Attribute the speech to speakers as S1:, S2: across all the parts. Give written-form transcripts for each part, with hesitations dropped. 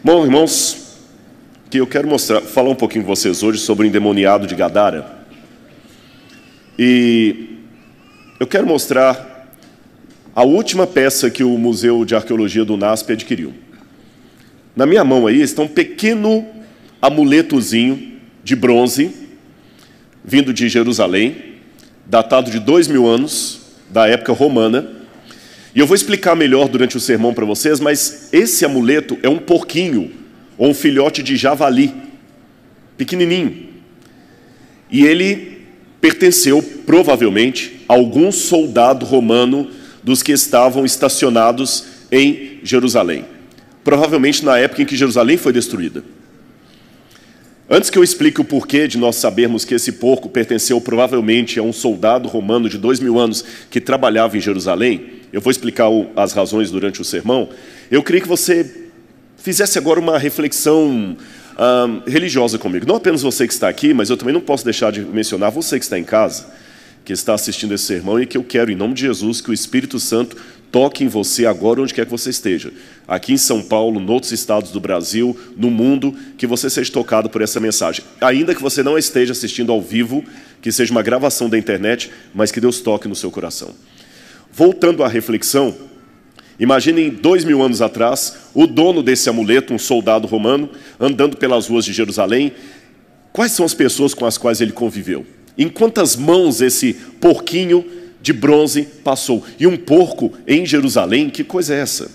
S1: Bom, irmãos, que eu quero falar um pouquinho com vocês hoje sobre o endemoniado de Gadara. E eu quero mostrar a última peça que o Museu de Arqueologia do NASP adquiriu. Na minha mão aí está um pequeno amuletozinho de bronze, vindo de Jerusalém, datado de 2000 anos, da época romana. E eu vou explicar melhor durante o sermão para vocês, mas esse amuleto é um porquinho, ou um filhote de javali, pequenininho. E ele pertenceu, provavelmente, a algum soldado romano dos que estavam estacionados em Jerusalém. Provavelmente na época em que Jerusalém foi destruída. Antes que eu explique o porquê de nós sabermos que esse porco pertenceu provavelmente a um soldado romano de 2000 anos que trabalhava em Jerusalém, eu vou explicar as razões durante o sermão. Eu queria que você fizesse agora uma reflexão religiosa comigo. Não apenas você que está aqui, mas eu também não posso deixar de mencionar você que está em casa, que está assistindo esse sermão, e que eu quero, em nome de Jesus, que o Espírito Santo toque em você agora onde quer que você esteja. Aqui em São Paulo, em outros estados do Brasil, no mundo, que você seja tocado por essa mensagem. Ainda que você não esteja assistindo ao vivo, que seja uma gravação da internet, mas que Deus toque no seu coração. Voltando à reflexão, imaginem 2000 anos atrás, o dono desse amuleto, um soldado romano, andando pelas ruas de Jerusalém. Quais são as pessoas com as quais ele conviveu? Em quantas mãos esse porquinho de bronze passou? E um porco em Jerusalém, que coisa é essa?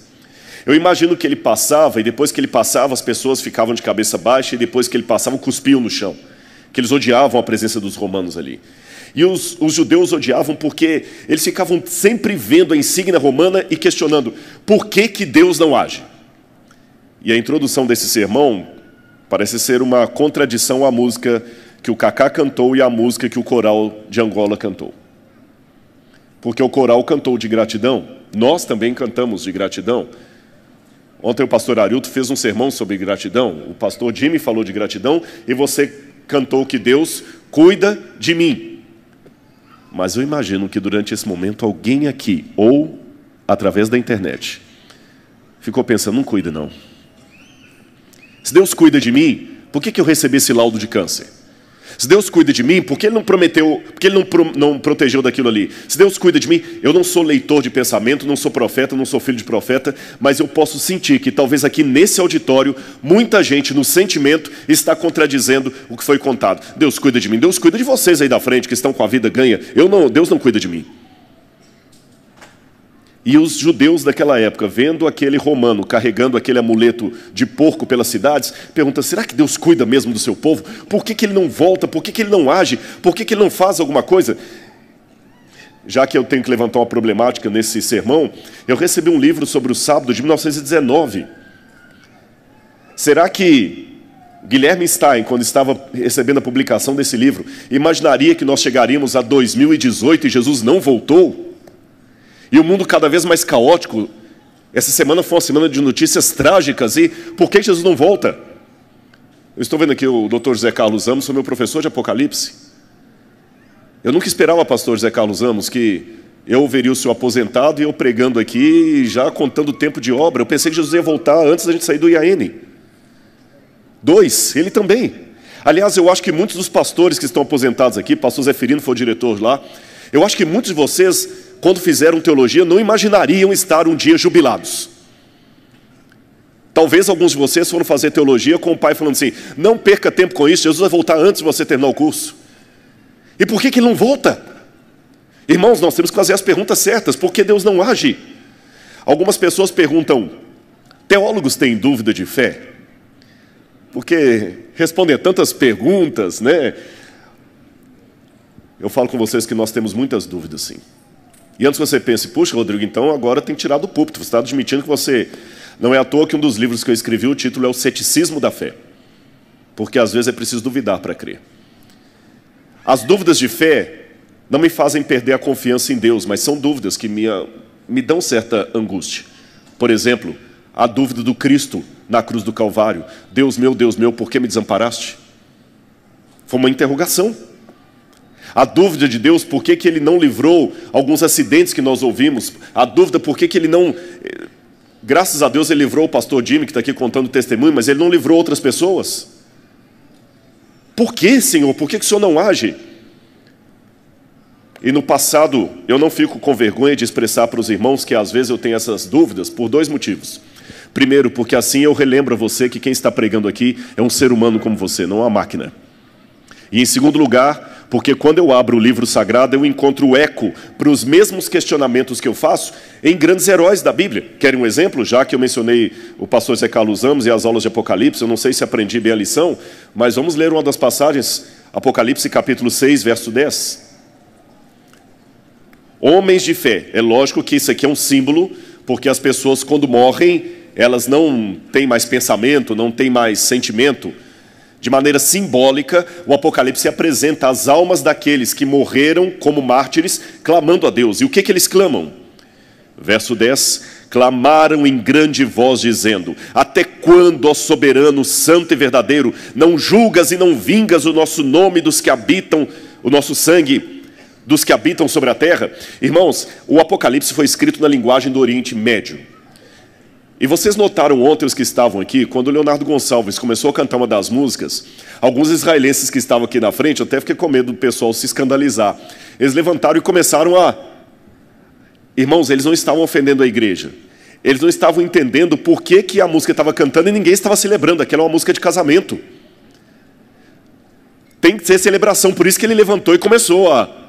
S1: Eu imagino que ele passava, e depois que ele passava, as pessoas ficavam de cabeça baixa, e depois que ele passava, cuspiam no chão. Que eles odiavam a presença dos romanos ali. E os judeus odiavam porque eles ficavam sempre vendo a insígnia romana e questionando por que Deus não age. E a introdução desse sermão parece ser uma contradição à música que o Kaká cantou e à música que o coral de Angola cantou. Porque o coral cantou de gratidão, nós também cantamos de gratidão. Ontem o pastor Arilton fez um sermão sobre gratidão, o pastor Jimmy falou de gratidão, e você cantou que Deus cuida de mim. Mas eu imagino que durante esse momento alguém aqui, ou através da internet, ficou pensando, não cuida não. Se Deus cuida de mim, por que eu recebi esse laudo de câncer? Se Deus cuida de mim, por que Ele não prometeu, por que Ele não protegeu daquilo ali? Se Deus cuida de mim, eu não sou leitor de pensamento, não sou profeta, não sou filho de profeta, mas eu posso sentir que talvez aqui nesse auditório, muita gente no sentimento está contradizendo o que foi contado. Deus cuida de mim, Deus cuida de vocês aí da frente que estão com a vida ganha. Deus não cuida de mim. E os judeus daquela época, vendo aquele romano carregando aquele amuleto de porco pelas cidades, perguntam, será que Deus cuida mesmo do seu povo? Por que Ele não volta? Por que Ele não age? Por que Ele não faz alguma coisa? Já que eu tenho que levantar uma problemática nesse sermão, eu recebi um livro sobre o sábado de 1919. Será que Guilherme Stein, quando estava recebendo a publicação desse livro, imaginaria que nós chegaríamos a 2018 e Jesus não voltou? E o mundo cada vez mais caótico. Essa semana foi uma semana de notícias trágicas. E por que Jesus não volta? Eu estou vendo aqui o Dr. José Carlos Amos, sou meu professor de Apocalipse. Eu nunca esperava, pastor José Carlos Amos, que eu veria o senhor aposentado e eu pregando aqui, já contando o tempo de obra. Eu pensei que Jesus ia voltar antes da gente sair do IAN. 2, ele também. Aliás, eu acho que muitos dos pastores que estão aposentados aqui, pastor Zeferino foi o diretor lá, eu acho que muitos de vocês, quando fizeram teologia, não imaginariam estar um dia jubilados. Talvez alguns de vocês foram fazer teologia com o pai falando assim, não perca tempo com isso, Jesus vai voltar antes de você terminar o curso. E por que Ele não volta? Irmãos, nós temos que fazer as perguntas certas, por que Deus não age? Algumas pessoas perguntam, teólogos têm dúvida de fé? Porque respondem a tantas perguntas, né? Eu falo com vocês que nós temos muitas dúvidas, sim. E antes que você pense, puxa, Rodrigo, então agora tem que tirar do púlpito. Você está admitindo que você... Não é à toa que um dos livros que eu escrevi, o título é O Ceticismo da Fé. Porque às vezes é preciso duvidar para crer. As dúvidas de fé não me fazem perder a confiança em Deus, mas são dúvidas que me dão certa angústia. Por exemplo, a dúvida do Cristo na cruz do Calvário. Deus meu, por que me desamparaste? Foi uma interrogação. A dúvida de Deus, por que Ele não livrou alguns acidentes que nós ouvimos. A dúvida, por que Ele não Graças a Deus ele livrou o pastor Jimmy, que está aqui contando testemunho, mas ele não livrou outras pessoas. Por que, Senhor? Por que o Senhor não age? E no passado, eu não fico com vergonha de expressar para os irmãos que às vezes eu tenho essas dúvidas por dois motivos. Primeiro, porque assim eu relembro a você que quem está pregando aqui é um ser humano como você, não uma máquina. E em segundo lugar, porque quando eu abro o livro sagrado, eu encontro eco para os mesmos questionamentos que eu faço em grandes heróis da Bíblia. Querem um exemplo? Já que eu mencionei o pastor Zé Carlos Ramos e as aulas de Apocalipse, eu não sei se aprendi bem a lição, mas vamos ler uma das passagens, Apocalipse capítulo 6, verso 10. Homens de fé. É lógico que isso aqui é um símbolo, porque as pessoas quando morrem, elas não têm mais pensamento, não têm mais sentimento. De maneira simbólica, o Apocalipse apresenta as almas daqueles que morreram como mártires, clamando a Deus. E o que eles clamam? Verso 10, clamaram em grande voz, dizendo: até quando, ó soberano, santo e verdadeiro, não julgas e não vingas o nosso nome dos que habitam, o nosso sangue, dos que habitam sobre a terra? Irmãos, o Apocalipse foi escrito na linguagem do Oriente Médio. E vocês notaram ontem, os que estavam aqui, quando o Leonardo Gonçalves começou a cantar uma das músicas, alguns israelenses que estavam aqui na frente, eu até fiquei com medo do pessoal se escandalizar. Eles levantaram e começaram a... Irmãos, eles não estavam ofendendo a igreja. Eles não estavam entendendo por que a música estava cantando e ninguém estava celebrando. Aquela é uma música de casamento. Tem que ser celebração, por isso que ele levantou e começou a...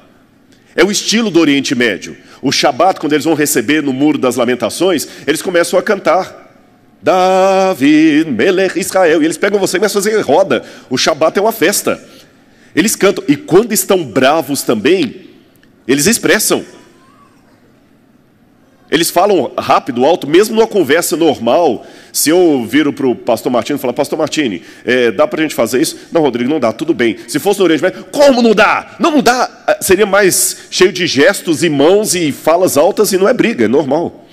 S1: É o estilo do Oriente Médio. O Shabat, quando eles vão receber no Muro das Lamentações, eles começam a cantar. David, Melech, Israel. E eles pegam você e começam a fazer roda. O Shabat é uma festa. Eles cantam. E quando estão bravos também, eles expressam. Eles falam rápido, alto, mesmo numa conversa normal. Se eu viro para o pastor Martini e falar: pastor Martini, dá para a gente fazer isso? Não, Rodrigo, não dá, tudo bem. Se fosse no Oriente Médio, como não dá? Não dá. Seria mais cheio de gestos e mãos e falas altas, e não é briga, é normal.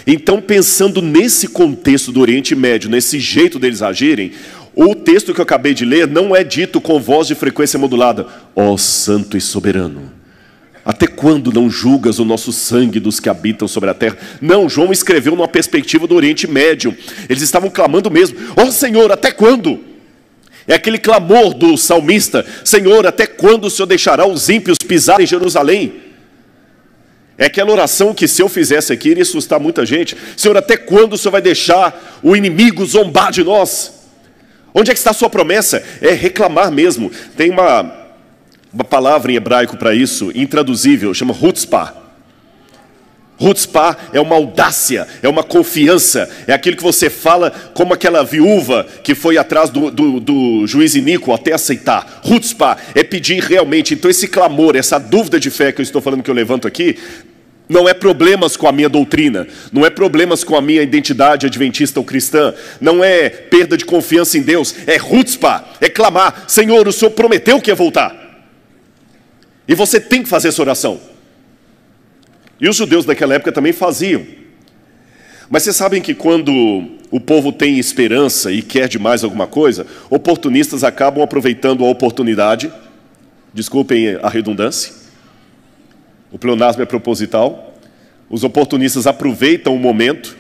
S1: Então, pensando nesse contexto do Oriente Médio, nesse jeito deles agirem, o texto que eu acabei de ler não é dito com voz de frequência modulada: ó santo e soberano, até quando não julgas o nosso sangue dos que habitam sobre a terra? Não, João escreveu numa perspectiva do Oriente Médio. Eles estavam clamando mesmo: ó Senhor, até quando? É aquele clamor do salmista: Senhor, até quando o Senhor deixará os ímpios pisar em Jerusalém? É aquela oração que, se eu fizesse aqui, iria assustar muita gente. Senhor, até quando o Senhor vai deixar o inimigo zombar de nós? Onde é que está a sua promessa? É reclamar mesmo. Tem uma palavra em hebraico para isso, intraduzível, chama chutzpah. Chutzpah é uma audácia, é uma confiança, é aquilo que você fala como aquela viúva que foi atrás do juiz iníquo até aceitar. Chutzpah é pedir realmente. Então esse clamor, essa dúvida de fé que eu estou falando, que eu levanto aqui, não é problemas com a minha doutrina, não é problemas com a minha identidade adventista ou cristã, não é perda de confiança em Deus, é chutzpah, é clamar: Senhor, o Senhor prometeu que ia voltar. E você tem que fazer essa oração. E os judeus daquela época também faziam. Mas vocês sabem que quando o povo tem esperança e quer demais alguma coisa, oportunistas acabam aproveitando a oportunidade. Desculpem a redundância. O pleonasmo é proposital. Os oportunistas aproveitam o momento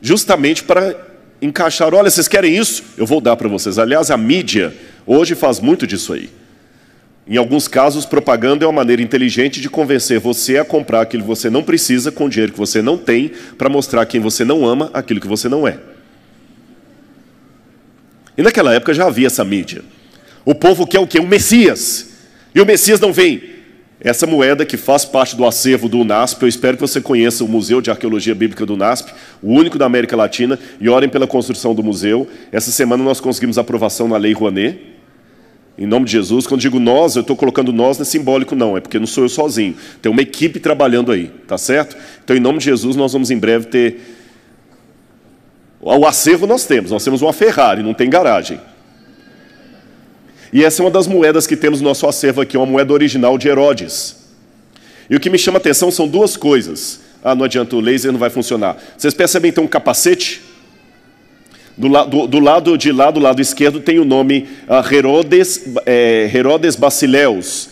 S1: justamente para encaixar: olha, vocês querem isso? Eu vou dar para vocês. Aliás, a mídia hoje faz muito disso aí. Em alguns casos, propaganda é uma maneira inteligente de convencer você a comprar aquilo que você não precisa com dinheiro que você não tem, para mostrar a quem você não ama aquilo que você não é. E naquela época já havia essa mídia. O povo quer o quê? O Messias. E o Messias não vem. Essa moeda que faz parte do acervo do UNASP, eu espero que você conheça o Museu de Arqueologia Bíblica do UNASP, o único da América Latina, e orem pela construção do museu. Essa semana nós conseguimos aprovação na Lei Rouanet. Em nome de Jesus. Quando digo nós, eu estou colocando nós, não é simbólico não, é porque não sou eu sozinho. Tem uma equipe trabalhando aí, tá certo? Então, em nome de Jesus, nós vamos em breve ter... O acervo nós temos uma Ferrari, não tem garagem. E essa é uma das moedas que temos no nosso acervo aqui, uma moeda original de Herodes. E o que me chama a atenção são duas coisas. Ah, não adianta, o laser não vai funcionar. Vocês percebem então um capacete? Do lado esquerdo tem o nome Herodes Basileus,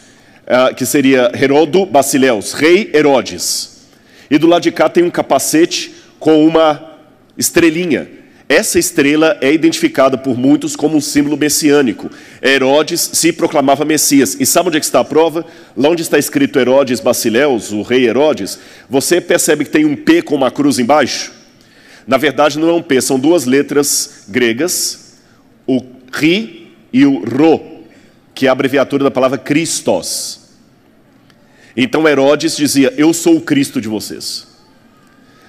S1: que seria Herodo Basileus, rei Herodes. E do lado de cá tem um capacete com uma estrelinha. Essa estrela é identificada por muitos como um símbolo messiânico. Herodes se proclamava Messias. E sabe onde é que está a prova? Lá onde está escrito Herodes Basileus, o rei Herodes, você percebe que tem um P com uma cruz embaixo? Na verdade não é um P, são duas letras gregas, o Ri e o Ro, que é a abreviatura da palavra Christos. Então Herodes dizia, eu sou o Cristo de vocês.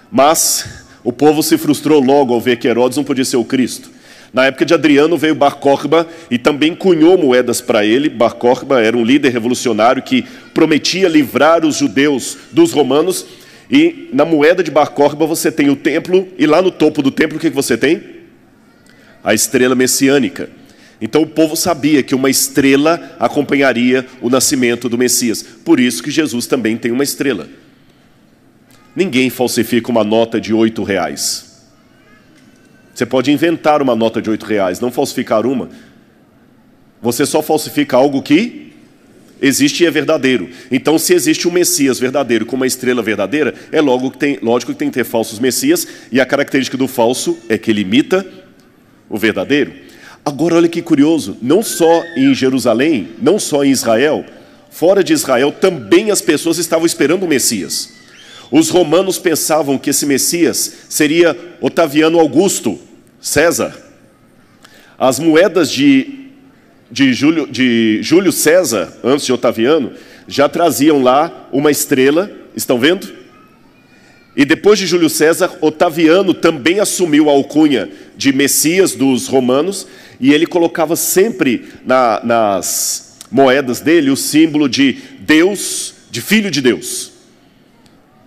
S1: Mas o povo se frustrou logo ao ver que Herodes não podia ser o Cristo. Na época de Adriano veio Bar Corba e também cunhou moedas para ele. Bar Corba era um líder revolucionário que prometia livrar os judeus dos romanos. E na moeda de Bar Corba você tem o templo, e lá no topo do templo o que você tem? A estrela messiânica. Então o povo sabia que uma estrela acompanharia o nascimento do Messias. Por isso que Jesus também tem uma estrela. Ninguém falsifica uma nota de R$8. Você pode inventar uma nota de R$8, não falsificar uma. Você só falsifica algo que existe e é verdadeiro. Então, se existe um Messias verdadeiro com uma estrela verdadeira, é lógico que tem que ter falsos Messias, e a característica do falso é que ele imita o verdadeiro. Agora, olha que curioso, não só em Jerusalém, não só em Israel, fora de Israel também as pessoas estavam esperando o Messias. Os romanos pensavam que esse Messias seria Otaviano Augusto, César. As moedas de Júlio César, antes de Otaviano, já traziam lá uma estrela, estão vendo? E depois de Júlio César, Otaviano também assumiu a alcunha de Messias dos romanos, e ele colocava sempre nas moedas dele o símbolo de Deus, de Filho de Deus.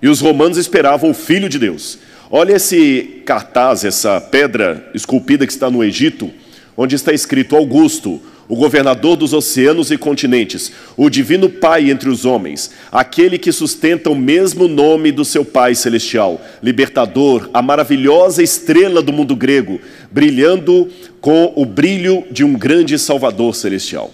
S1: E os romanos esperavam o Filho de Deus. Olha esse cartaz, essa pedra esculpida que está no Egito, onde está escrito Augusto, o governador dos oceanos e continentes, o divino Pai entre os homens, aquele que sustenta o mesmo nome do seu Pai celestial, libertador, a maravilhosa estrela do mundo grego, brilhando com o brilho de um grande Salvador celestial.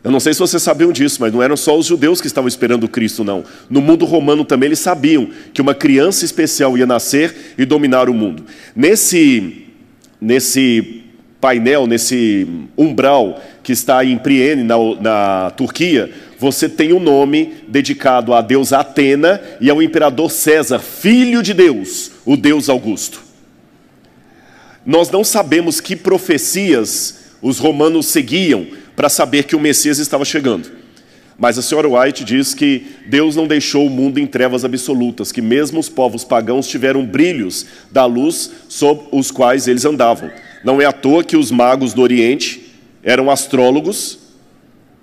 S1: Eu não sei se vocês sabiam disso, mas não eram só os judeus que estavam esperando o Cristo, não. No mundo romano também eles sabiam que uma criança especial ia nascer e dominar o mundo. Nesse painel, nesse umbral que está em Priene, na Turquia, você tem um nome dedicado à deusa Atena e ao imperador César, filho de Deus, o Deus Augusto. Nós não sabemos que profecias os romanos seguiam para saber que o Messias estava chegando. Mas a senhora White diz que Deus não deixou o mundo em trevas absolutas, que mesmo os povos pagãos tiveram brilhos da luz sob os quais eles andavam. Não é à toa que os magos do Oriente eram astrólogos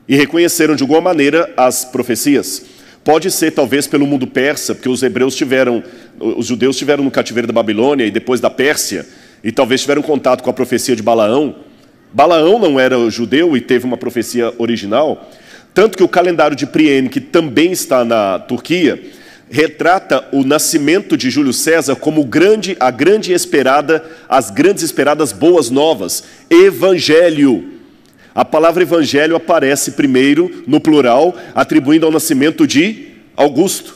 S1: e reconheceram de alguma maneira as profecias. Pode ser talvez pelo mundo persa, porque os judeus tiveram no cativeiro da Babilônia e depois da Pérsia, e talvez tiveram contato com a profecia de Balaão. Balaão não era judeu e teve uma profecia original, tanto que o calendário de Priene, que também está na Turquia, retrata o nascimento de Júlio César como as grandes esperadas boas novas, evangelho. A palavra evangelho aparece primeiro no plural, atribuindo ao nascimento de Augusto.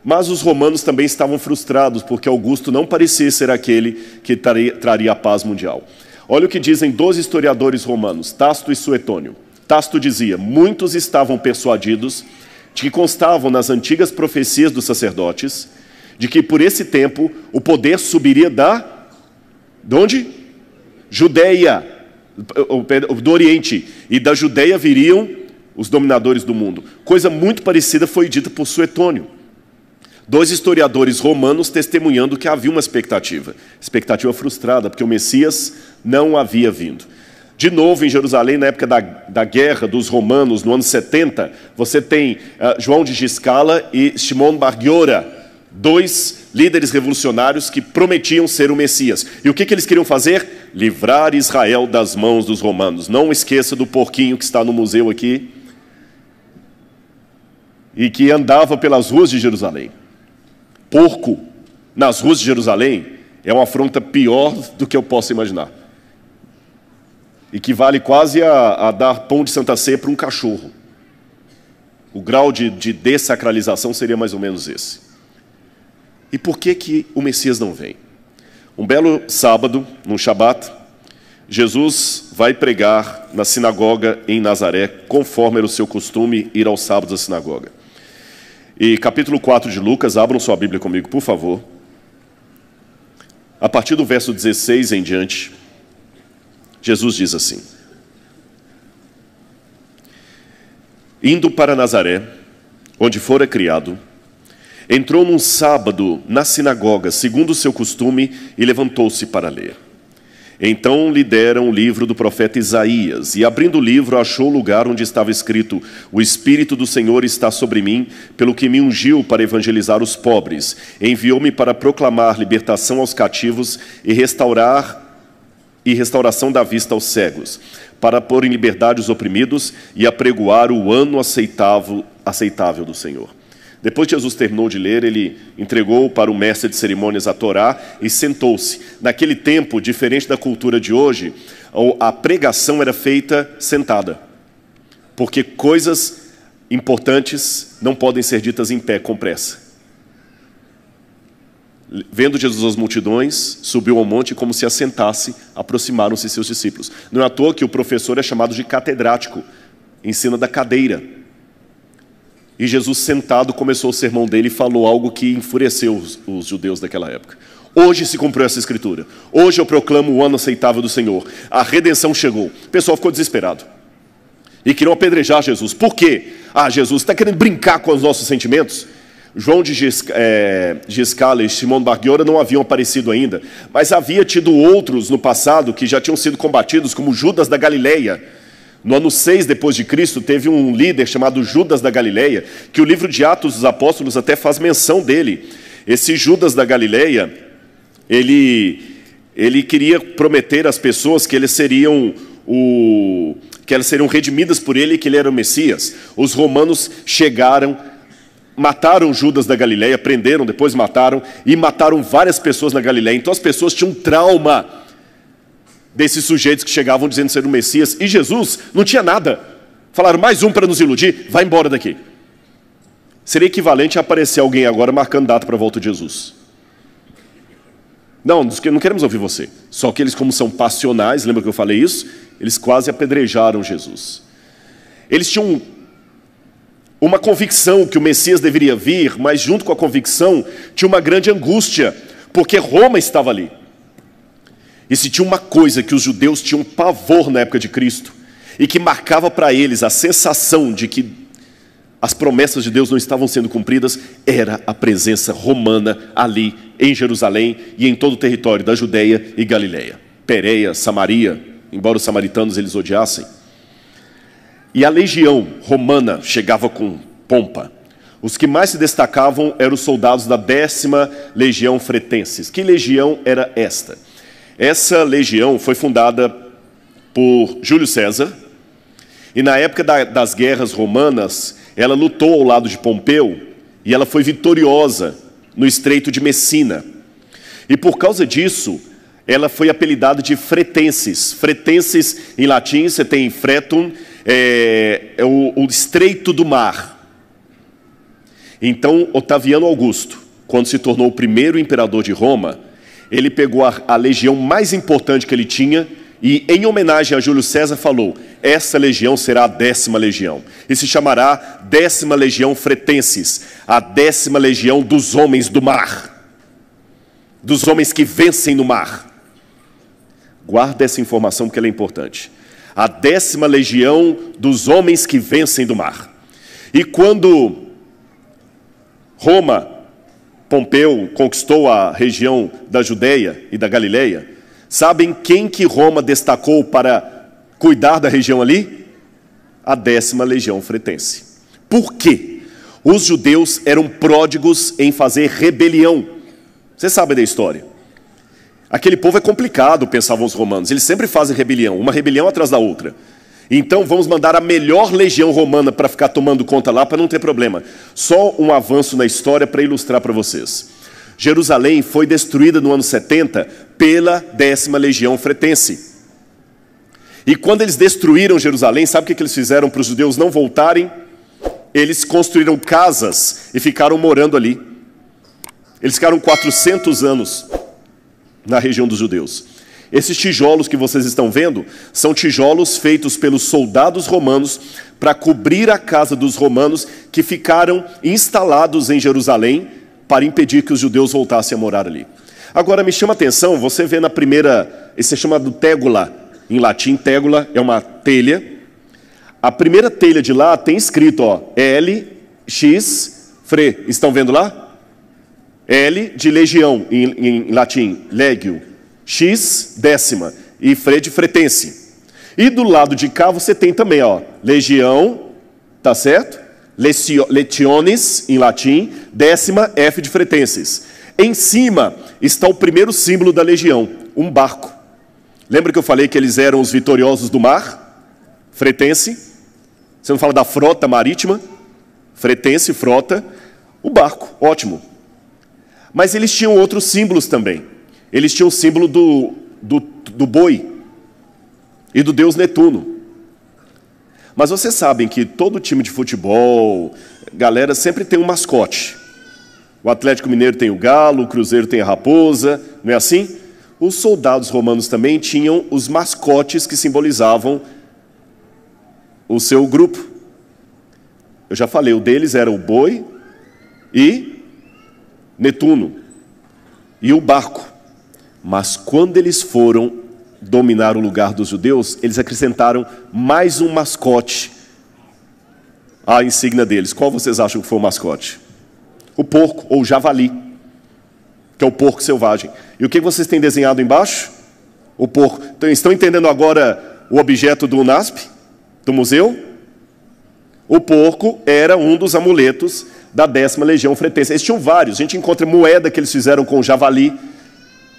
S1: Mas os romanos também estavam frustrados, porque Augusto não parecia ser aquele que traria a paz mundial. Olha o que dizem 2 historiadores romanos, Tácito e Suetônio. Tácito dizia, muitos estavam persuadidos de que constavam nas antigas profecias dos sacerdotes, de que por esse tempo o poder subiria de onde? Judéia, do Oriente, e da Judéia viriam os dominadores do mundo. Coisa muito parecida foi dita por Suetônio. 2 historiadores romanos testemunhando que havia uma expectativa frustrada, porque o Messias não havia vindo. De novo, em Jerusalém, na época da guerra dos romanos, no ano 70, você tem João de Giscala e Shimon Bar Giora, 2 líderes revolucionários que prometiam ser o Messias. E o que eles queriam fazer? Livrar Israel das mãos dos romanos. Não esqueça do porquinho que está no museu aqui e que andava pelas ruas de Jerusalém. Porco nas ruas de Jerusalém é uma afronta pior do que eu posso imaginar. Equivale quase a dar pão de Santa Ceia para um cachorro. O grau de dessacralização seria mais ou menos esse. E por que o Messias não vem? Um belo sábado, num Shabat, Jesus vai pregar na sinagoga em Nazaré, conforme era o seu costume ir aos sábados à sinagoga. E capítulo 4 de Lucas, abram sua Bíblia comigo, por favor. A partir do verso 16 em diante, Jesus diz assim: indo para Nazaré, onde fora criado, entrou num sábado na sinagoga, segundo o seu costume, e levantou-se para ler. Então lhe deram o livro do profeta Isaías, e abrindo o livro achou o lugar onde estava escrito: o Espírito do Senhor está sobre mim, pelo que me ungiu para evangelizar os pobres, enviou-me para proclamar libertação aos cativos e restauração da vista aos cegos, para pôr em liberdade os oprimidos e apregoar o ano aceitável do Senhor. Depois que Jesus terminou de ler, ele entregou para o mestre de cerimônias a Torá e sentou-se. Naquele tempo, diferente da cultura de hoje, a pregação era feita sentada, porque coisas importantes não podem ser ditas em pé, com pressa. Vendo Jesus as multidões, subiu ao monte e, como se assentasse, aproximaram-se seus discípulos. Não é à toa que o professor é chamado de catedrático, ensina da cadeira. E Jesus, sentado, começou o sermão dele e falou algo que enfureceu os judeus daquela época. Hoje se cumpriu essa escritura. Hoje eu proclamo o ano aceitável do Senhor. A redenção chegou. O pessoal ficou desesperado. E queriam apedrejar Jesus. Por quê? Jesus está querendo brincar com os nossos sentimentos? João de Giscala e Simão Bar-Giora não haviam aparecido ainda. Mas havia tido outros no passado que já tinham sido combatidos, como Judas da Galileia. No ano 6 depois de Cristo, teve um líder chamado Judas da Galileia, que o livro de Atos dos Apóstolos até faz menção dele. Esse Judas da Galileia, ele queria prometer às pessoas que eles seriam redimidas por ele e que ele era o Messias. Os romanos chegaram, mataram Judas da Galileia, prenderam, depois mataram, e mataram várias pessoas na Galileia. Então as pessoas tinham trauma desses sujeitos que chegavam dizendo ser o Messias, e Jesus não tinha nada. Falaram: mais um para nos iludir, vai embora daqui. Seria equivalente a aparecer alguém agora marcando data para a volta de Jesus. Não queremos ouvir você. Só que eles, como são passionais, lembra que eu falei isso? Eles quase apedrejaram Jesus. Eles tinham uma convicção que o Messias deveria vir, mas junto com a convicção tinha uma grande angústia, porque Roma estava ali. E se tinha uma coisa que os judeus tinham pavor na época de Cristo, e que marcava para eles a sensação de que as promessas de Deus não estavam sendo cumpridas, era a presença romana ali em Jerusalém e em todo o território da Judeia e Galileia. Pérea, Samaria, embora os samaritanos eles odiassem. E a legião romana chegava com pompa. Os que mais se destacavam eram os soldados da 10ª Legião Fretenses. Que legião era esta? Essa legião foi fundada por Júlio César, e na época das guerras romanas, ela lutou ao lado de Pompeu, e ela foi vitoriosa no Estreito de Messina. E por causa disso, ela foi apelidada de Fretenses. Fretenses, em latim, você tem fretum, o Estreito do Mar. Então, Otaviano Augusto, quando se tornou o primeiro imperador de Roma, ele pegou a legião mais importante que ele tinha e, em homenagem a Júlio César, falou: essa legião será a 10ª legião. E se chamará 10ª Legião Fretenses, a 10ª legião dos homens do mar. Dos homens que vencem no mar. Guarda essa informação porque ela é importante. A 10ª legião dos homens que vencem do mar. E quando Pompeu conquistou a região da Judeia e da Galileia, sabem quem que Roma destacou para cuidar da região ali? A 10ª Legião Fretense. Por quê? Os judeus eram pródigos em fazer rebelião. Você sabe da história. Aquele povo é complicado, pensavam os romanos. Eles sempre fazem rebelião, uma rebelião atrás da outra. Então vamos mandar a melhor legião romana para ficar tomando conta lá, para não ter problema. Só um avanço na história para ilustrar para vocês. Jerusalém foi destruída no ano 70 pela 10ª Legião Fretense. E quando eles destruíram Jerusalém, sabe o que eles fizeram para os judeus não voltarem? Eles construíram casas e ficaram morando ali. Eles ficaram 400 anos na região dos judeus. Esses tijolos que vocês estão vendo são tijolos feitos pelos soldados romanos para cobrir a casa dos romanos que ficaram instalados em Jerusalém para impedir que os judeus voltassem a morar ali. Agora, me chama a atenção, você vê na primeira, esse é chamado tégula, em latim, tégula é uma telha. A primeira telha de lá tem escrito, ó, L, X, fre. Estão vendo lá? L de legião, em latim, legio. X, décima. E fre de fretense. E do lado de cá você tem também, ó, legião, tá certo? Letiones, em latim, décima, F de fretenses. Em cima está o primeiro símbolo da legião, um barco. Lembra que eu falei que eles eram os vitoriosos do mar? Fretense. Você não fala da frota marítima? Fretense, frota. O barco, ótimo. Mas eles tinham outros símbolos também. Eles tinham o símbolo do boi e do deus Netuno. Mas vocês sabem que todo time de futebol, galera, sempre tem um mascote. O Atlético Mineiro tem o galo, o Cruzeiro tem a raposa, não é assim? Os soldados romanos também tinham os mascotes que simbolizavam o seu grupo. Eu já falei, o deles era o boi e Netuno e o barco. Mas quando eles foram dominar o lugar dos judeus, eles acrescentaram mais um mascote à insígnia deles. Qual vocês acham que foi o mascote? O porco, ou o javali, que é o porco selvagem. E o que vocês têm desenhado embaixo? O porco. Então, estão entendendo agora o objeto do UNASP, do museu? O porco era um dos amuletos da 10ª Legião Fretense. Eles tinham vários. A gente encontra moeda que eles fizeram com o javali,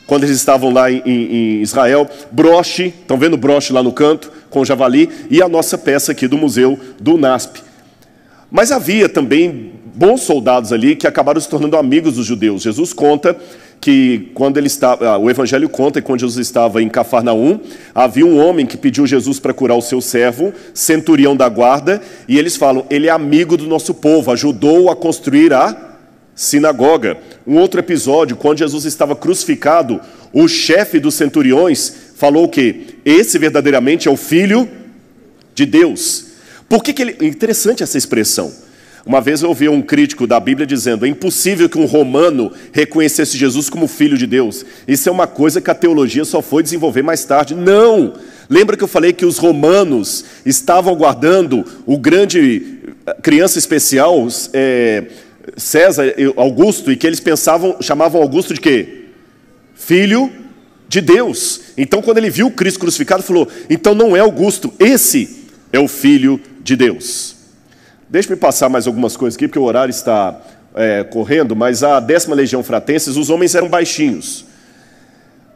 S1: quando eles estavam lá em Israel. Broche, estão vendo o broche lá no canto, com o javali, e a nossa peça aqui do museu do UNASP. Mas havia também bons soldados ali que acabaram se tornando amigos dos judeus. Jesus conta que quando ele estava, o Evangelho conta que quando Jesus estava em Cafarnaum, havia um homem que pediu Jesus para curar o seu servo, centurião da guarda, e eles falam, ele é amigo do nosso povo, ajudou a construir a sinagoga. Um outro episódio, quando Jesus estava crucificado, o chefe dos centuriões falou que esse verdadeiramente é o Filho de Deus. Por que ele... Interessante essa expressão. Uma vez eu ouvi um crítico da Bíblia dizendo, é impossível que um romano reconhecesse Jesus como Filho de Deus. Isso é uma coisa que a teologia só foi desenvolver mais tarde. Não! Lembra que eu falei que os romanos estavam guardando o grande criança especial, César Augusto, e que eles chamavam Augusto de quê? Filho de Deus. Então, quando ele viu o Cristo crucificado, falou, então não é Augusto, esse é o Filho de Deus. Deixa-me passar mais algumas coisas aqui, porque o horário está correndo, mas a 10ª Legião Fretenses, os homens eram baixinhos,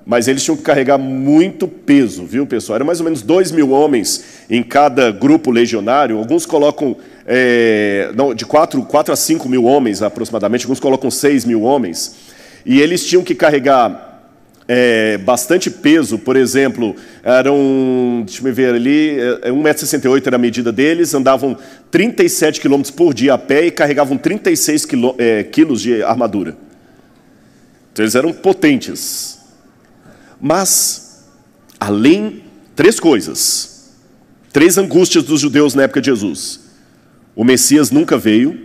S1: mas eles tinham que carregar muito peso, viu, pessoal? Eram mais ou menos 2.000 homens em cada grupo legionário. Alguns colocam de 4 a 5 mil homens aproximadamente, alguns colocam 6.000 homens, e eles tinham que carregar bastante peso. Por exemplo, eram, deixa eu ver ali, 1,68 m era a medida deles, andavam 37 km por dia a pé e carregavam 36 quilos de armadura. Então eles eram potentes. Mas, além, 3 coisas, 3 angústias dos judeus na época de Jesus. O Messias nunca veio,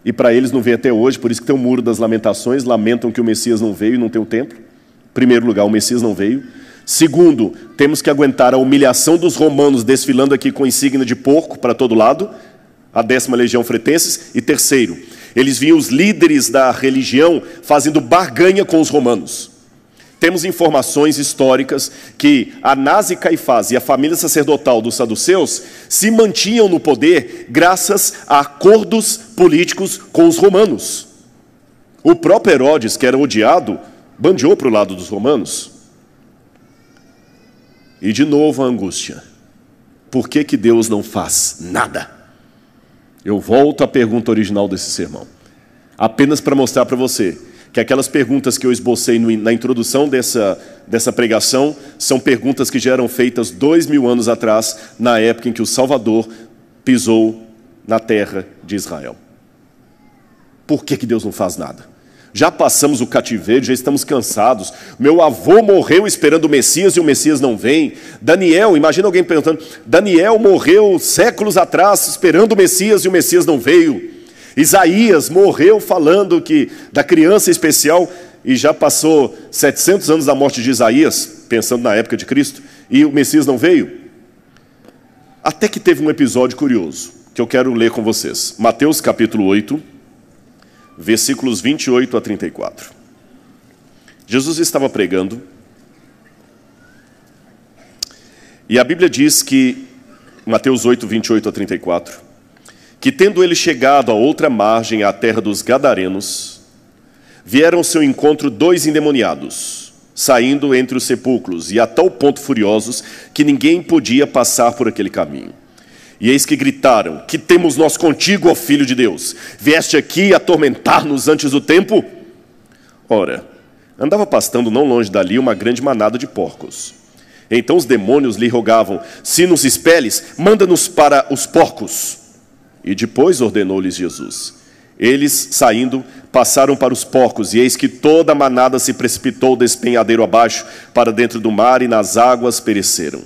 S1: e para eles não veio até hoje, por isso que tem o Muro das Lamentações, lamentam que o Messias não veio e não tem o templo. Em primeiro lugar, o Messias não veio. Segundo, temos que aguentar a humilhação dos romanos desfilando aqui com insígnia de porco para todo lado, a 10ª Legião Fretenses. E terceiro, eles viam os líderes da religião fazendo barganha com os romanos. Temos informações históricas que Anás e Caifás e a família sacerdotal dos saduceus se mantinham no poder graças a acordos políticos com os romanos. O próprio Herodes, que era odiado, bandeou para o lado dos romanos. E de novo a angústia. Por que que Deus não faz nada? Eu volto à pergunta original desse sermão. Apenas para mostrar para você que aquelas perguntas que eu esbocei na introdução dessa pregação são perguntas que já eram feitas 2.000 anos atrás, na época em que o Salvador pisou na terra de Israel. por que Deus não faz nada? Já passamos o cativeiro, já estamos cansados. Meu avô morreu esperando o Messias e o Messias não vem. Daniel, imagina alguém perguntando, Daniel morreu séculos atrás esperando o Messias e o Messias não veio. Isaías morreu falando da criança especial e já passou 700 anos da morte de Isaías, pensando na época de Cristo, e o Messias não veio. Até que teve um episódio curioso, que eu quero ler com vocês. Mateus capítulo 8, versículos 28 a 34. Jesus estava pregando, e a Bíblia diz que, Mateus 8, 28 a 34, que tendo ele chegado a outra margem, à terra dos Gadarenos, vieram ao seu encontro 2 endemoniados, saindo entre os sepulcros, e a tal ponto furiosos, que ninguém podia passar por aquele caminho. E eis que gritaram, que temos nós contigo, ó Filho de Deus? Vieste aqui atormentar-nos antes do tempo? Ora, andava pastando não longe dali uma grande manada de porcos. Então os demônios lhe rogavam, se nos expeles, manda-nos para os porcos. E depois ordenou-lhes Jesus. Eles, saindo, passaram para os porcos, e eis que toda a manada se precipitou despenhadeiro abaixo, para dentro do mar, e nas águas pereceram.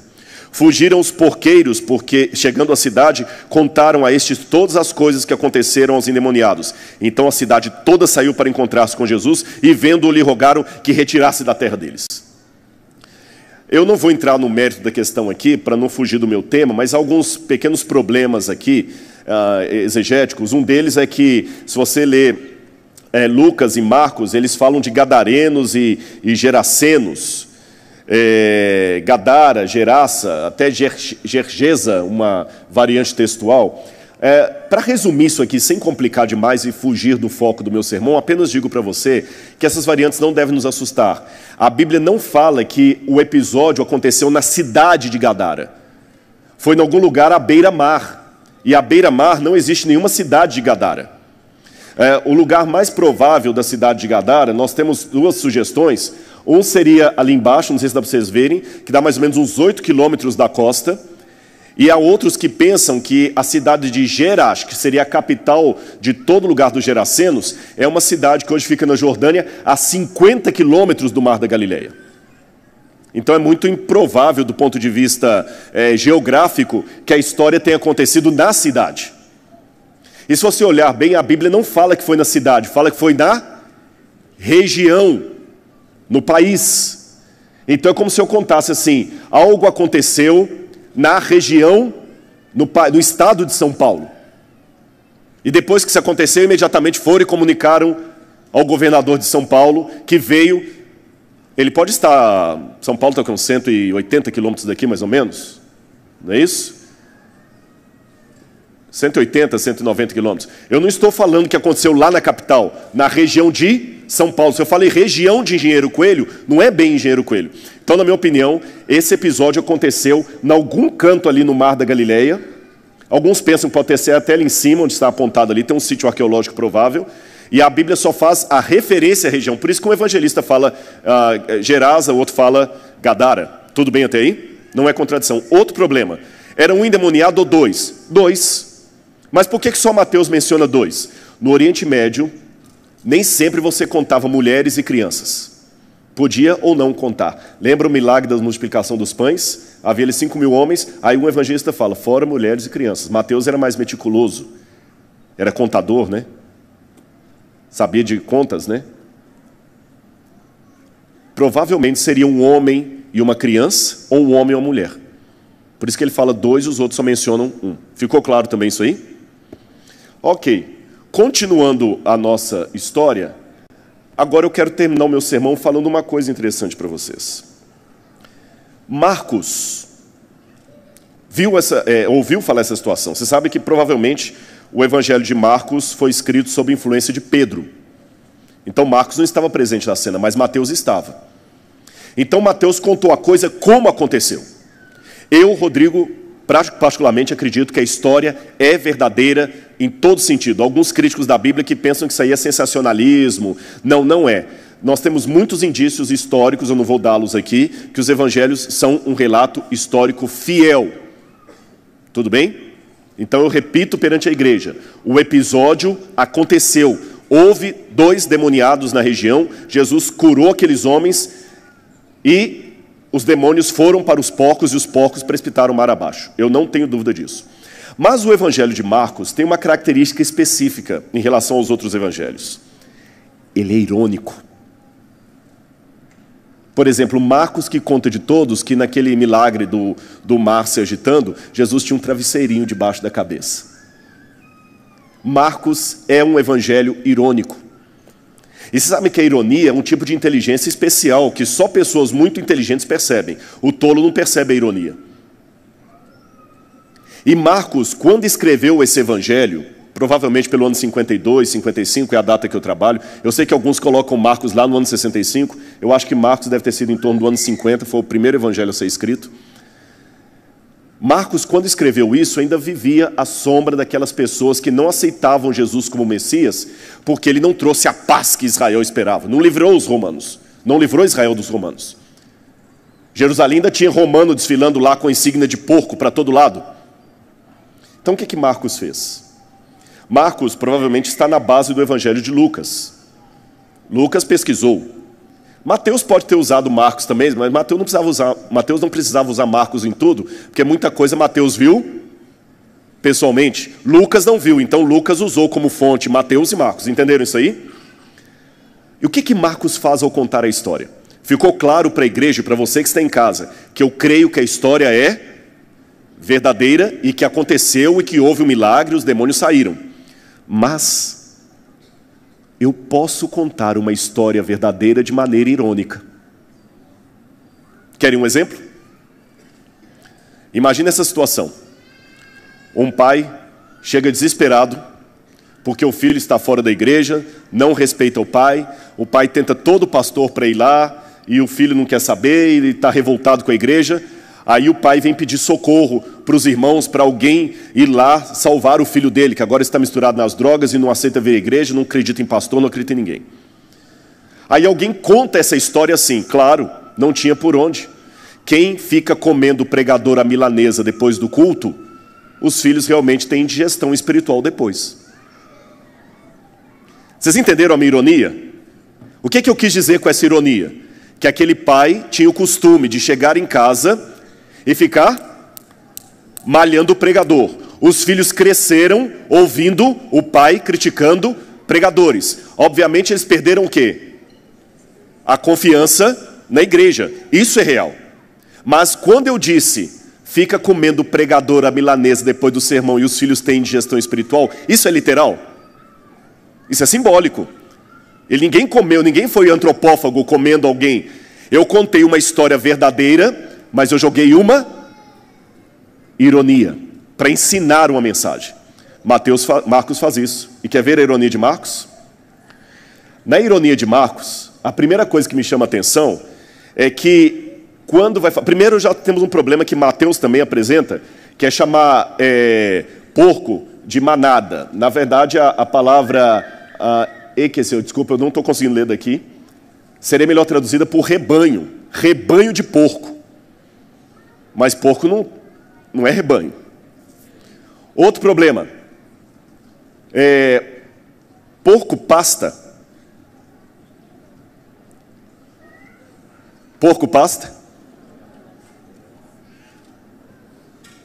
S1: Fugiram os porqueiros, porque, chegando à cidade, contaram a estes todas as coisas que aconteceram aos endemoniados. Então a cidade toda saiu para encontrar-se com Jesus, e vendo-o lhe rogaram que retirasse da terra deles. Eu não vou entrar no mérito da questão aqui, para não fugir do meu tema, mas alguns pequenos problemas aqui, exegéticos. Um deles é que, se você ler Lucas e Marcos, eles falam de gadarenos e gerasenos. Gadara, Gerasa, até Gergesa, uma variante textual. Para resumir isso aqui, sem complicar demais e fugir do foco do meu sermão, apenas digo para você que essas variantes não devem nos assustar. A Bíblia não fala que o episódio aconteceu na cidade de Gadara. Foi em algum lugar à beira-mar. E à beira-mar não existe nenhuma cidade de Gadara. O lugar mais provável da cidade de Gadara, nós temos 2 sugestões. Um seria ali embaixo, não sei se dá para vocês verem, que dá mais ou menos uns 8 quilômetros da costa. E há outros que pensam que a cidade de Gerash, que seria a capital de todo o lugar dos Gerasenos, é uma cidade que hoje fica na Jordânia, a 50 quilômetros do Mar da Galileia. Então é muito improvável, do ponto de vista geográfico, que a história tenha acontecido na cidade. E se você olhar bem, a Bíblia não fala que foi na cidade, fala que foi na região, no país. Então é como se eu contasse assim, algo aconteceu na região, no estado de São Paulo. E depois que isso aconteceu, imediatamente foram e comunicaram ao governador de São Paulo, que veio. Ele pode estar, São Paulo está com 180 quilômetros daqui, mais ou menos, não é isso? 180, 190 quilômetros. Eu não estou falando que aconteceu lá na capital, na região de São Paulo. Se eu falei região de Engenheiro Coelho, não é bem Engenheiro Coelho. Então, na minha opinião, esse episódio aconteceu em algum canto ali no Mar da Galileia. Alguns pensam que pode ter sido até ali em cima, onde está apontado ali, tem um sítio arqueológico provável. E a Bíblia só faz a referência à região. Por isso que um evangelista fala Gerasa, o outro fala Gadara. Tudo bem até aí? Não é contradição. Outro problema. Era um endemoniado ou 2? 2. Mas por que só Mateus menciona 2? No Oriente Médio, nem sempre você contava mulheres e crianças. Podia ou não contar. Lembra o milagre da multiplicação dos pães? Havia ali 5.000 homens. Aí um evangelista fala, fora mulheres e crianças. Mateus era mais meticuloso. Era contador, né? Sabia de contas, né? Provavelmente seria um homem e uma criança, ou um homem e uma mulher. Por isso que ele fala 2 e os outros só mencionam 1. Ficou claro também isso aí? Ok. Continuando a nossa história, agora eu quero terminar o meu sermão falando uma coisa interessante para vocês. Marcos ouviu falar essa situação. Você sabe que provavelmente o Evangelho de Marcos foi escrito sob influência de Pedro. Então Marcos não estava presente na cena, mas Mateus estava. Então Mateus contou a coisa como aconteceu. Eu, Rodrigo, particularmente acredito que a história é verdadeira em todo sentido. Alguns críticos da Bíblia que pensam que isso aí é sensacionalismo. Não, não é. Nós temos muitos indícios históricos, eu não vou dá-los aqui, que os evangelhos são um relato histórico fiel. Tudo bem? Então eu repito perante a igreja, o episódio aconteceu. Houve 2 demoniados na região, Jesus curou aqueles homens e os demônios foram para os porcos e os porcos precipitaram o mar abaixo. Eu não tenho dúvida disso. Mas o evangelho de Marcos tem uma característica específica em relação aos outros evangelhos. Ele é irônico. Por exemplo, Marcos, que conta de todos que naquele milagre do mar se agitando, Jesus tinha um travesseirinho debaixo da cabeça. Marcos é um evangelho irônico. E você sabe que a ironia é um tipo de inteligência especial que só pessoas muito inteligentes percebem. O tolo não percebe a ironia. E Marcos, quando escreveu esse evangelho, provavelmente pelo ano 52, 55, é a data que eu trabalho. Eu sei que alguns colocam Marcos lá no ano 65. Eu acho que Marcos deve ter sido em torno do ano 50, foi o primeiro evangelho a ser escrito. Marcos, quando escreveu isso, ainda vivia à sombra daquelas pessoas que não aceitavam Jesus como Messias, porque ele não trouxe a paz que Israel esperava. Não livrou os romanos, não livrou Israel dos romanos. Jerusalém ainda tinha romano desfilando lá com insígnia de porco para todo lado. Então o que Marcos fez? Marcos provavelmente está na base do evangelho de Lucas. Lucas pesquisou. Mateus pode ter usado Marcos também, mas Mateus não precisava usar Marcos em tudo, porque muita coisa Mateus viu pessoalmente. Lucas não viu, então Lucas usou como fonte Mateus e Marcos. Entenderam isso aí? E o que Marcos faz ao contar a história? Ficou claro para a igreja e para você que está em casa, que eu creio que a história é verdadeira e que aconteceu e que houve um milagre e os demônios saíram. Mas eu posso contar uma história verdadeira de maneira irônica. Querem um exemplo? Imagina essa situação. Um pai chega desesperado porque o filho está fora da igreja, não respeita o pai tenta todo pastor para ir lá, e o filho não quer saber, ele está revoltado com a igreja. Aí o pai vem pedir socorro para os irmãos, para alguém ir lá salvar o filho dele, que agora está misturado nas drogas e não aceita ver a igreja, não acredita em pastor, não acredita em ninguém. Aí alguém conta essa história assim, claro, não tinha por onde. Quem fica comendo pregador à milanesa depois do culto, os filhos realmente têm indigestão espiritual depois. Vocês entenderam a minha ironia? O que eu quis dizer com essa ironia? Que aquele pai tinha o costume de chegar em casa e ficar malhando o pregador. Os filhos cresceram ouvindo o pai criticando pregadores. Obviamente eles perderam o quê? A confiança na igreja. Isso é real. Mas quando eu disse, fica comendo pregador à milanesa depois do sermão e os filhos têm indigestão espiritual, isso é literal? Isso é simbólico. Ninguém comeu, ninguém foi antropófago comendo alguém. Eu contei uma história verdadeira, mas eu joguei uma ironia para ensinar uma mensagem. Marcos faz isso. E quer ver a ironia de Marcos? Na ironia de Marcos, a primeira coisa que me chama a atenção é que quando vai... Primeiro já temos um problema que Mateus também apresenta, que é chamar porco de manada. Na verdade, a palavra... desculpa, eu não estou conseguindo ler daqui. Seria melhor traduzida por rebanho. Rebanho de porco. Mas porco não é rebanho. Outro problema. Porco pasta. Porco pasta?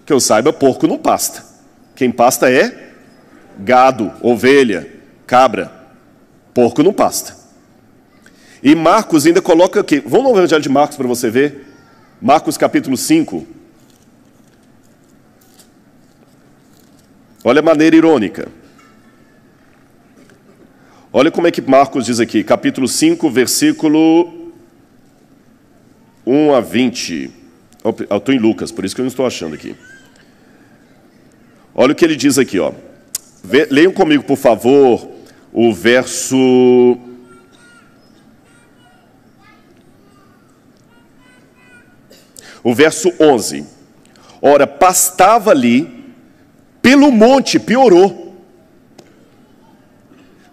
S1: Que eu saiba, porco não pasta. Quem pasta é gado, ovelha, cabra. Porco não pasta. E Marcos ainda coloca aqui. Vamos no evangelho de Marcos para você ver. Marcos capítulo 5. Olha a maneira irônica. Olha como é que Marcos diz aqui. Capítulo 5, versículo 1 a 20. Eu estou em Lucas, por isso que eu não estou achando aqui. Olha o que ele diz aqui. Ó. Leiam comigo, por favor, o verso... O verso 11. Ora, pastava ali pelo monte, piorou.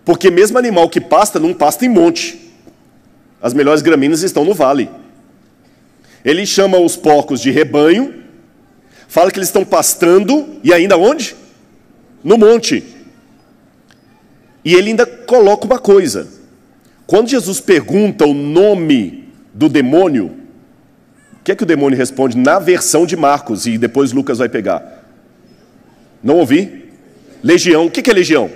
S1: Porque mesmo animal que pasta, não pasta em monte. As melhores gramíneas estão no vale. Ele chama os porcos de rebanho, fala que eles estão pastando, e ainda onde? No monte. E ele ainda coloca uma coisa. Quando Jesus pergunta o nome do demônio, o que é que o demônio responde na versão de Marcos? E depois Lucas vai pegar. Não ouvi? Legião. O que é legião?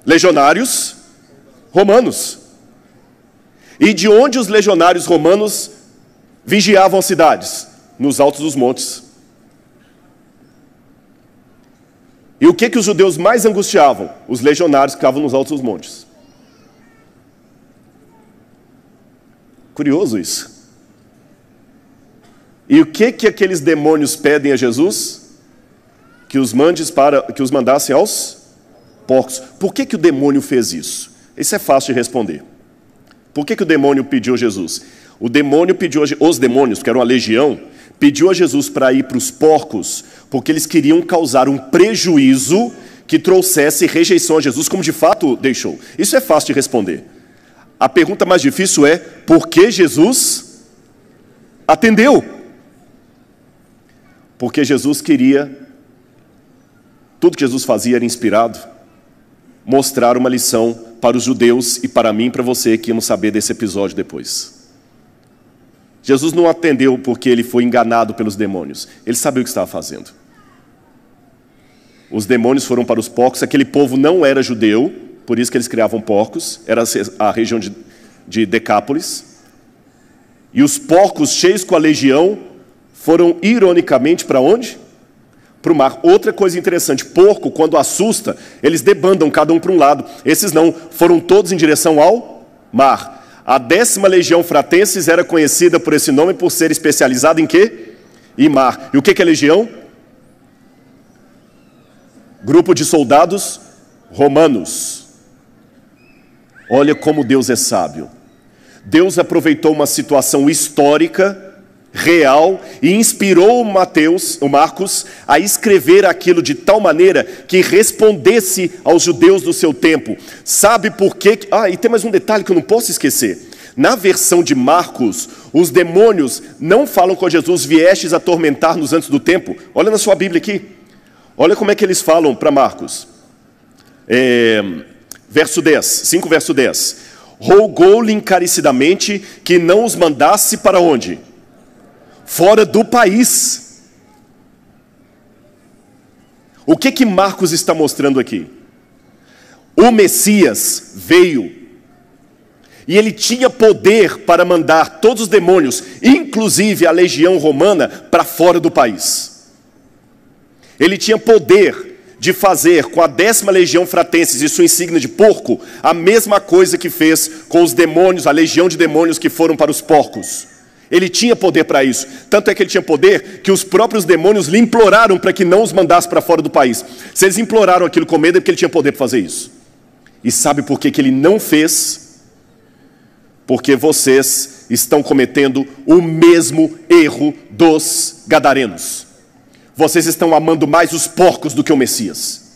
S1: Legionários romanos. E de onde os legionários romanos vigiavam as cidades? Nos altos dos montes. E o que os judeus mais angustiavam? Os legionários que ficavam nos altos dos montes. Curioso isso. E o que aqueles demônios pedem a Jesus? Que os mandassem aos porcos. Por que o demônio fez isso? Isso é fácil de responder. Por que o demônio pediu a Jesus? O demônio pediu, os demônios, que eram uma legião, pediu a Jesus para ir para os porcos, porque eles queriam causar um prejuízo que trouxesse rejeição a Jesus, como de fato deixou. Isso é fácil de responder. A pergunta mais difícil é, por que Jesus atendeu? Porque Jesus queria, tudo que Jesus fazia era inspirado, mostrar uma lição para os judeus e para mim e para você que íamos saber desse episódio depois. Jesus não atendeu porque ele foi enganado pelos demônios. Ele sabia o que estava fazendo. Os demônios foram para os porcos. Aquele povo não era judeu, por isso que eles criavam porcos. Era a região de Decápolis. E os porcos, cheios com a legião, foram ironicamente para onde? Para o mar. Outra coisa interessante, porco, quando assusta, eles debandam cada um para um lado. Esses não, foram todos em direção ao mar. A 10ª Legião Fratensis era conhecida por esse nome por ser especializada em quê? Em mar. E o que é legião? Grupo de soldados romanos. Olha como Deus é sábio. Deus aproveitou uma situação histórica, real, e inspirou o Marcos a escrever aquilo de tal maneira que respondesse aos judeus do seu tempo. Sabe por quê? E tem mais um detalhe que eu não posso esquecer. Na versão de Marcos, os demônios não falam com Jesus: viestes atormentar-nos antes do tempo. Olha na sua Bíblia aqui. Olha como é que eles falam para Marcos. Verso 10, 5 verso 10. Rogou-lhe encarecidamente que não os mandasse para onde? Fora do país. O que Marcos está mostrando aqui? O Messias veio e ele tinha poder para mandar todos os demônios, inclusive a legião romana, para fora do país. Ele tinha poder de fazer com a 10ª Legião Fratensis e sua insígnia de porco a mesma coisa que fez com os demônios, a legião de demônios que foram para os porcos. Ele tinha poder para isso. Tanto é que ele tinha poder que os próprios demônios lhe imploraram para que não os mandasse para fora do país. Se eles imploraram aquilo com medo, é porque ele tinha poder para fazer isso. E sabe por que ele não fez? Porque vocês estão cometendo o mesmo erro dos gadarenos. Vocês estão amando mais os porcos do que o Messias.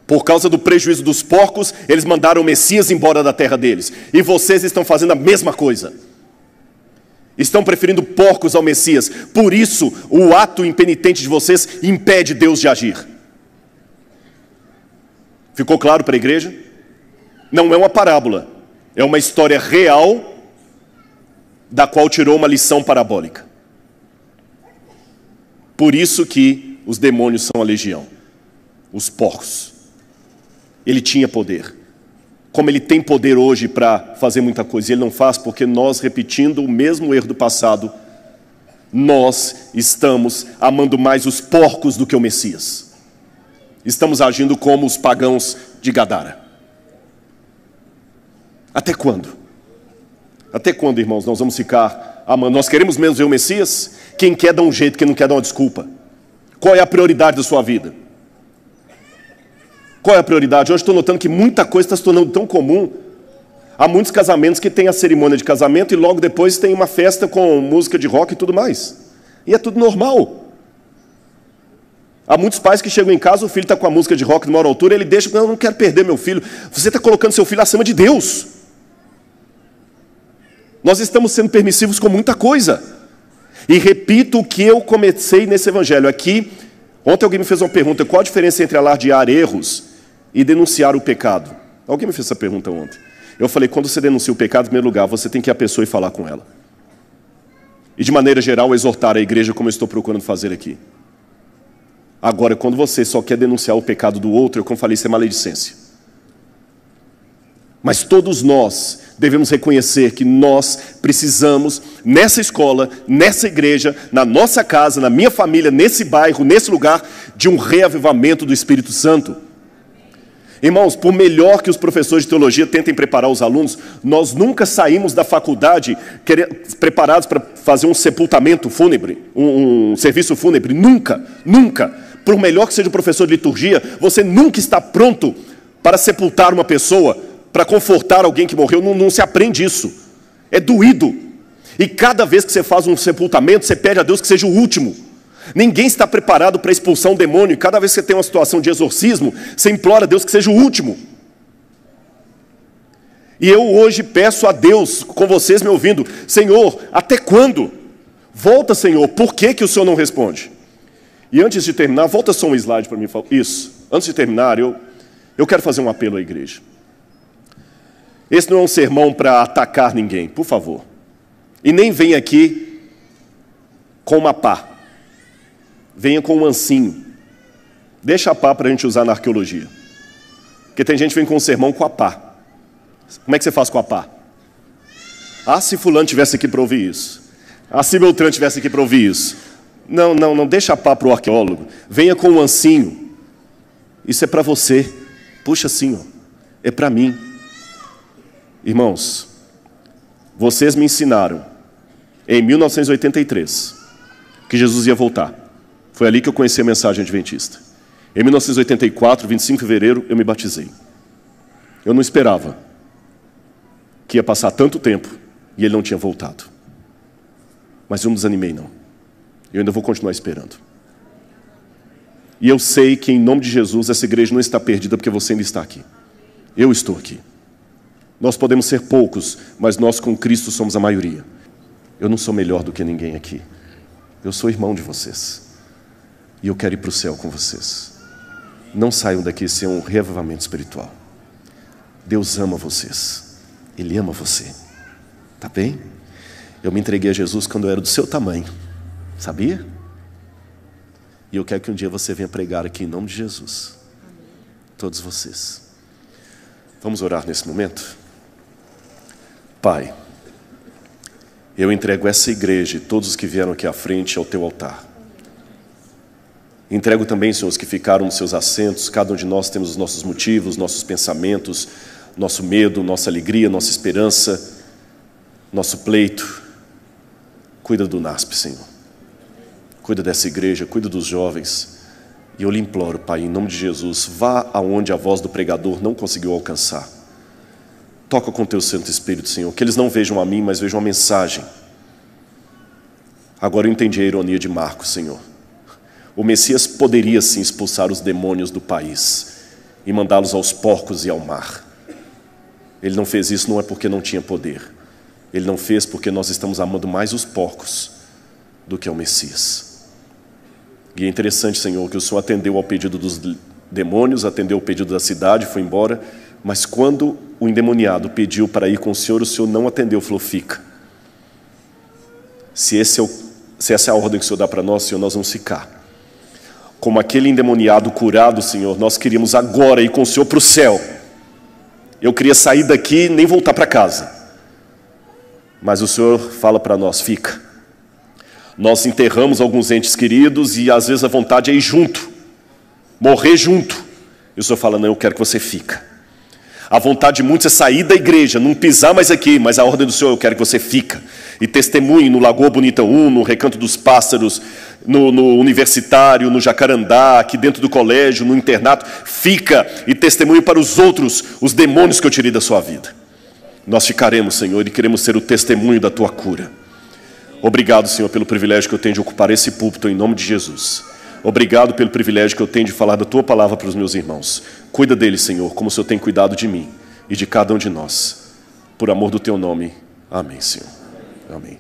S1: Por causa do prejuízo dos porcos, eles mandaram o Messias embora da terra deles. E vocês estão fazendo a mesma coisa. Estão preferindo porcos ao Messias. Por isso, o ato impenitente de vocês impede Deus de agir. Ficou claro para a igreja? Não é uma parábola. É uma história real da qual tirou uma lição parabólica. Por isso que os demônios são a legião. Os porcos. Ele tinha poder. Como ele tem poder hoje para fazer muita coisa, ele não faz porque nós, repetindo o mesmo erro do passado, nós estamos amando mais os porcos do que o Messias. Estamos agindo como os pagãos de Gadara. Até quando? Até quando, irmãos, nós vamos ficar amando? Nós queremos mesmo ver o Messias? Quem quer dá um jeito, quem não quer dá uma desculpa. Qual é a prioridade da sua vida? Qual é a prioridade? Hoje estou notando que muita coisa está se tornando tão comum. Há muitos casamentos que tem a cerimônia de casamento e logo depois tem uma festa com música de rock e tudo mais. E é tudo normal. Há muitos pais que chegam em casa, o filho está com a música de rock de maior altura, ele deixa, eu não quero perder meu filho. Você está colocando seu filho acima de Deus. Nós estamos sendo permissivos com muita coisa. E repito o que eu comecei nesse evangelho. Aqui, Ontem alguém me fez uma pergunta: qual a diferença entre alardear erros e denunciar o pecado? Alguém me fez essa pergunta ontem. Eu falei: quando você denuncia o pecado, em primeiro lugar, você tem que ir à pessoa e falar com ela. E de maneira geral, exortar a igreja, como eu estou procurando fazer aqui. Agora, quando você só quer denunciar o pecado do outro, como eu falei, isso é maledicência. Mas todos nós devemos reconhecer que nós precisamos, nessa escola, nessa igreja, na nossa casa, na minha família, nesse bairro, nesse lugar, de um reavivamento do Espírito Santo. Irmãos, por melhor que os professores de teologia tentem preparar os alunos, nós nunca saímos da faculdade preparados para fazer um sepultamento fúnebre, um serviço fúnebre. Nunca, nunca. Por melhor que seja o professor de liturgia, você nunca está pronto para sepultar uma pessoa, para confortar alguém que morreu. Não se aprende isso. É doído. E cada vez que você faz um sepultamento, você pede a Deus que seja o último. Ninguém está preparado para expulsar um demônio. E cada vez que você tem uma situação de exorcismo, você implora a Deus que seja o último. E eu hoje peço a Deus, com vocês me ouvindo: Senhor, até quando? Volta, Senhor, por que o Senhor não responde? E antes de terminar, volta só um slide para mim. Isso. Antes de terminar, eu quero fazer um apelo à igreja. Esse não é um sermão para atacar ninguém, por favor. E nem venha aqui com uma pá. Venha com um ancinho. Deixa a pá para a gente usar na arqueologia. Porque tem gente que vem com um sermão com a pá. Como é que você faz com a pá? Ah, se fulano tivesse aqui para ouvir isso. Ah, se Beltrano tivesse aqui para ouvir isso. Não, deixa a pá para o arqueólogo. Venha com um ancinho. Isso é para você. Puxa assim, ó. É para mim. Irmãos, vocês me ensinaram em 1983 que Jesus ia voltar. Foi ali que eu conheci a mensagem adventista. Em 1984, 25 de fevereiro, eu me batizei. Eu não esperava que ia passar tanto tempo e ele não tinha voltado. Mas eu não desanimei, não. Eu ainda vou continuar esperando. E eu sei que, em nome de Jesus, essa igreja não está perdida porque você ainda está aqui. Eu estou aqui. Nós podemos ser poucos, mas nós com Cristo somos a maioria. Eu não sou melhor do que ninguém aqui. Eu sou irmão de vocês. E eu quero ir para o céu com vocês. Não saiam daqui sem um reavivamento espiritual. Deus ama vocês. Ele ama você. Tá bem? Eu me entreguei a Jesus quando eu era do seu tamanho. Sabia? E eu quero que um dia você venha pregar aqui em nome de Jesus. Todos vocês. Vamos orar nesse momento? Pai, eu entrego essa igreja e todos os que vieram aqui à frente ao teu altar. Entrego também, Senhor, os que ficaram nos seus assentos. Cada um de nós temos os nossos motivos, nossos pensamentos, nosso medo, nossa alegria, nossa esperança, nosso pleito. Cuida do NASP, Senhor. Cuida dessa igreja, cuida dos jovens. E eu lhe imploro, Pai, em nome de Jesus, vá aonde a voz do pregador não conseguiu alcançar. Toca com teu Santo Espírito, Senhor, que eles não vejam a mim, mas vejam a mensagem. Agora eu entendi a ironia de Marcos, Senhor. O Messias poderia sim expulsar os demônios do país e mandá-los aos porcos e ao mar. Ele não fez isso não é porque não tinha poder. Ele não fez porque nós estamos amando mais os porcos do que ao Messias. E é interessante, Senhor, que o Senhor atendeu ao pedido dos demônios, atendeu ao pedido da cidade, foi embora. Mas quando o endemoniado pediu para ir com o Senhor não atendeu, falou: fica. Se essa é a ordem que o Senhor dá para nós, Senhor, nós vamos ficar. Como aquele endemoniado curado, Senhor, nós queríamos agora ir com o Senhor para o céu. Eu queria sair daqui e nem voltar para casa. Mas o Senhor fala para nós: fica. Nós enterramos alguns entes queridos e às vezes a vontade é ir junto, morrer junto. E o Senhor fala: não, eu quero que você fica. A vontade de muitos é sair da igreja, não pisar mais aqui, mas a ordem do Senhor: eu quero que você fica. E testemunhe no Lagoa Bonita 1, no Recanto dos Pássaros, no Universitário, no Jacarandá, aqui dentro do colégio, no internato. Fica e testemunhe para os outros os demônios que eu tirei da sua vida. Nós ficaremos, Senhor, e queremos ser o testemunho da tua cura. Obrigado, Senhor, pelo privilégio que eu tenho de ocupar esse púlpito em nome de Jesus. Obrigado pelo privilégio que eu tenho de falar da tua palavra para os meus irmãos. Cuida deles, Senhor, como o Senhor tem cuidado de mim e de cada um de nós. Por amor do teu nome. Amém, Senhor. Amém.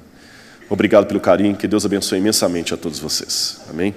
S1: Obrigado pelo carinho. Que Deus abençoe imensamente a todos vocês. Amém.